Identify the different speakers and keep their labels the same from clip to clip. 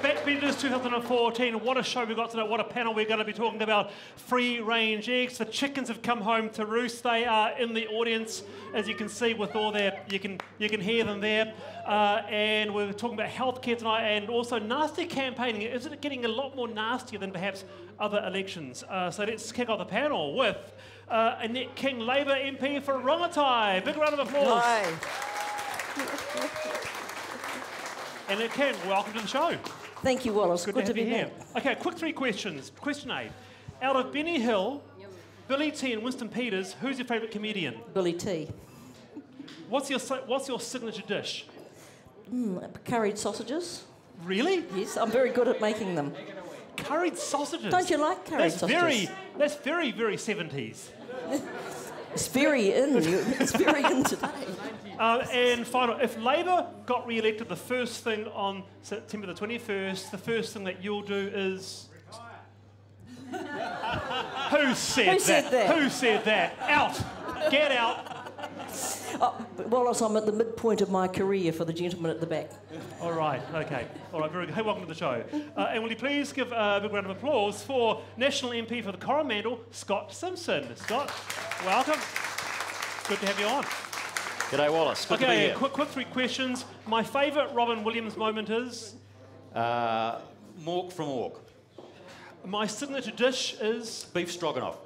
Speaker 1: Backbenchers 2014. What a show we got tonight. What a panel we're going to be talking about. Free-range eggs. The chickens have come home to roost. They are in the audience, as you can see, with all their... You can hear them there. And we're talking about healthcare tonight and also nasty campaigning. Is it getting a lot more nastier than perhaps other elections? So let's kick off the panel with Annette King, Labour MP for Rongotai. Big round of applause.
Speaker 2: Hi.
Speaker 1: Annette King, welcome to the show.
Speaker 2: Thank you, Wallace.
Speaker 1: Good to be here. Okay, quick 3 questions. Question A. Out of Benny Hill, Billy T and Winston Peters, who's your favourite comedian?
Speaker 2: Billy T.
Speaker 1: What's your signature dish?
Speaker 2: Curried sausages.
Speaker 1: Really?
Speaker 2: Yes, I'm very good at making them.
Speaker 1: Curried sausages?
Speaker 2: Don't you like curried sausages?
Speaker 1: That's very, very 70s.
Speaker 2: It's very in. It's very in today.
Speaker 1: And final, if Labour got re-elected, the first thing on September the 21st, the first thing that you'll do is... Who said that? Who said that? Out. Get out.
Speaker 2: Wallace, I'm at the midpoint of my career for the gentleman at the back.
Speaker 1: All right, okay. All right, very good. Hey, welcome to the show. And will you please give a big round of applause for National MP for the Coromandel, Scott Simpson. Scott, welcome. Good to have you on.
Speaker 3: G'day, Wallace. Good to be here.
Speaker 1: Quick 3 questions. My favourite Robin Williams moment is?
Speaker 3: Mork from Mork.
Speaker 1: My signature dish is?
Speaker 3: Beef stroganoff.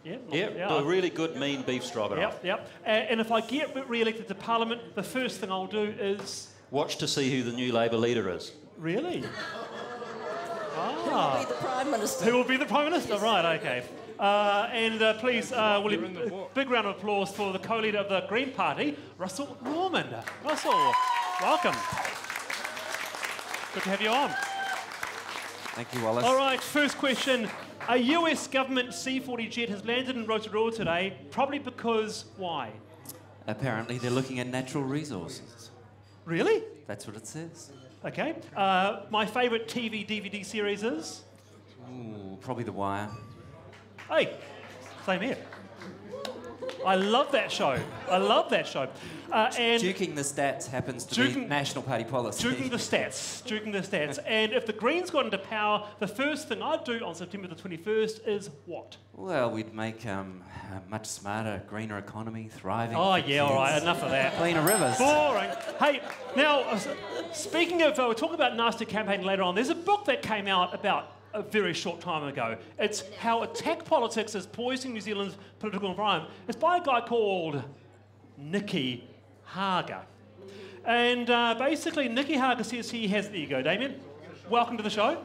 Speaker 1: Yeah,
Speaker 3: a really good, mean beef stroganoff.
Speaker 1: Yep. And if I get re-elected to Parliament, the first thing I'll do is?
Speaker 3: Watch to see who the new Labour leader is.
Speaker 1: Really?
Speaker 2: Who will be the Prime Minister?
Speaker 1: Who will be the Prime Minister? Right, okay. Please, will you, big round of applause for the co-leader of the Green Party, Russell Norman. Russell, welcome. Good to have you on.
Speaker 4: Thank you, Wallace.
Speaker 1: All right, first question. A US government C-40 jet has landed in Rotorua today, probably because why?
Speaker 4: Apparently they're looking at natural resources.
Speaker 1: Really?
Speaker 4: That's what it says.
Speaker 1: Okay. My favourite TV DVD series is?
Speaker 4: Ooh, probably The Wire.
Speaker 1: Hey, same here. I love that show. I love that show. And
Speaker 4: Duking the stats happens to be National Party policy.
Speaker 1: Duking the stats. And if the Greens got into power, the first thing I'd do on September the 21st is what?
Speaker 4: Well, we'd make a much smarter, greener economy, thriving.
Speaker 1: Oh, yeah, all right, enough of that.
Speaker 4: Cleaner rivers.
Speaker 1: Boring. Hey, now, speaking of, we'll talk about nasty campaign later on. There's a book that came out about a very short time ago. It's How Attack Politics is Poisoning New Zealand's Political Environment. It's by a guy called Nicky Hager. And basically, Nicky Hager says he has... There you go, Damien. Welcome to the show.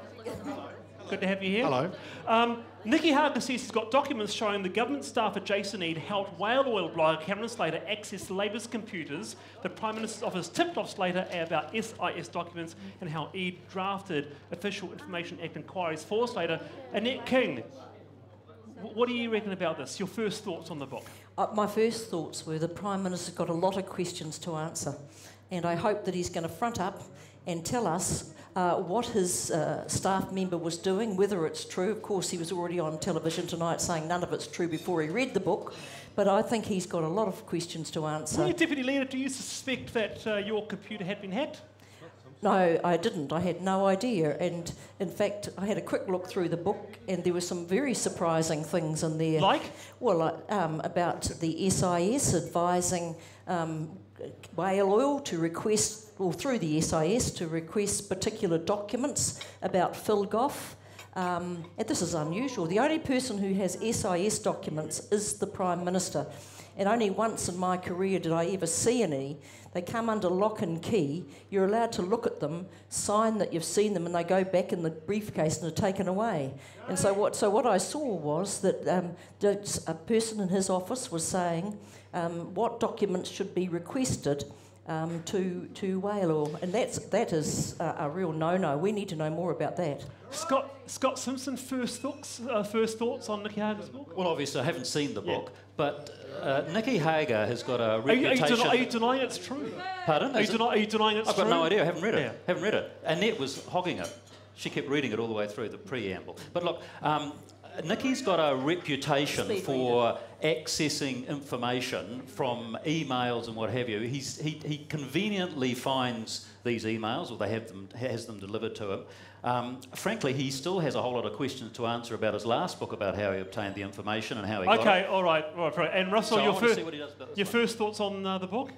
Speaker 1: Good to have you here.
Speaker 5: Hello.
Speaker 1: Nicky Hager says he's got documents showing the government staff at Jason Eade helped whale oil blogger Cameron Slater access Labour's computers. The Prime Minister's office tipped off Slater about SIS documents and how Eade drafted Official Information Act inquiries for Slater. Annette King, what do you reckon about this? Your first thoughts on the book?
Speaker 2: My first thoughts were the Prime Minister's got a lot of questions to answer, and I hope that he's going to front up and tell us what his staff member was doing, whether it's true. Of course, he was already on television tonight saying none of it's true before he read the book, but I think he's got a lot of questions to answer.
Speaker 1: Well, Deputy Leader, do you suspect that your computer had been hacked?
Speaker 2: No, I didn't. I had no idea. And in fact, I had a quick look through the book and there were some very surprising things in there.
Speaker 1: Like?
Speaker 2: Well, about the SIS advising whale oil to request, or through the SIS, to request particular documents about Philgoff. And this is unusual. The only person who has SIS documents is the Prime Minister. And only once in my career did I ever see any. They come under lock and key. You're allowed to look at them, sign that you've seen them, and they go back in the briefcase and are taken away. And so what I saw was that a person in his office was saying what documents should be requested to whale oil, and that is a real no-no. We need to know more about that.
Speaker 1: Scott Simpson, first thoughts on Nicky Hager's book?
Speaker 3: Well, obviously, I haven't seen the book, but Nicky Hager has got a reputation...
Speaker 1: Are you denying it's true?
Speaker 3: Pardon?
Speaker 1: Are you denying it's true?
Speaker 3: I've got no idea. I haven't read it.
Speaker 1: Yeah.
Speaker 3: Haven't read it. Annette was hogging it. She kept reading it all the way through the preamble. But look, Nicky's got a reputation for accessing information from emails and what have you. He conveniently finds these emails, or has them delivered to him. Frankly, he still has a whole lot of questions to answer about his last book, about how he obtained the information and how he got it.
Speaker 1: Okay, all right. And Russell,
Speaker 3: So
Speaker 1: your first thoughts on the book?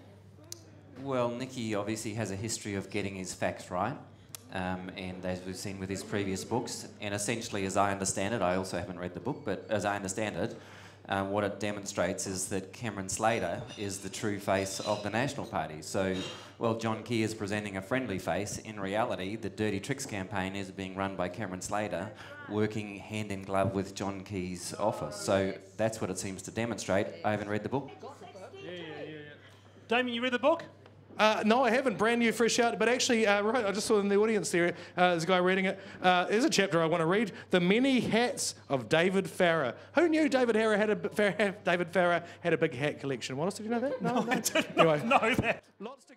Speaker 4: Well, Nicky obviously has a history of getting his facts right, and as we've seen with his previous books, and essentially, as I understand it, I also haven't read the book, but as I understand it, what it demonstrates is that Cameron Slater is the true face of the National Party. So, while John Key is presenting a friendly face, in reality, the Dirty Tricks campaign is being run by Cameron Slater, working hand in glove with John Key's office. So that's what it seems to demonstrate. I haven't read the book.
Speaker 1: Damien, you read the book?
Speaker 5: No, I haven't. Brand new, fresh out. But actually, right, I just saw in the audience there, there's a guy reading it. There's a chapter I want to read. The Many Hats of David Farrar. Who knew David Farrar had a big hat collection? Wallace, did you know that?
Speaker 1: No, I did
Speaker 5: Anyway.
Speaker 1: not know that.
Speaker 5: Lots to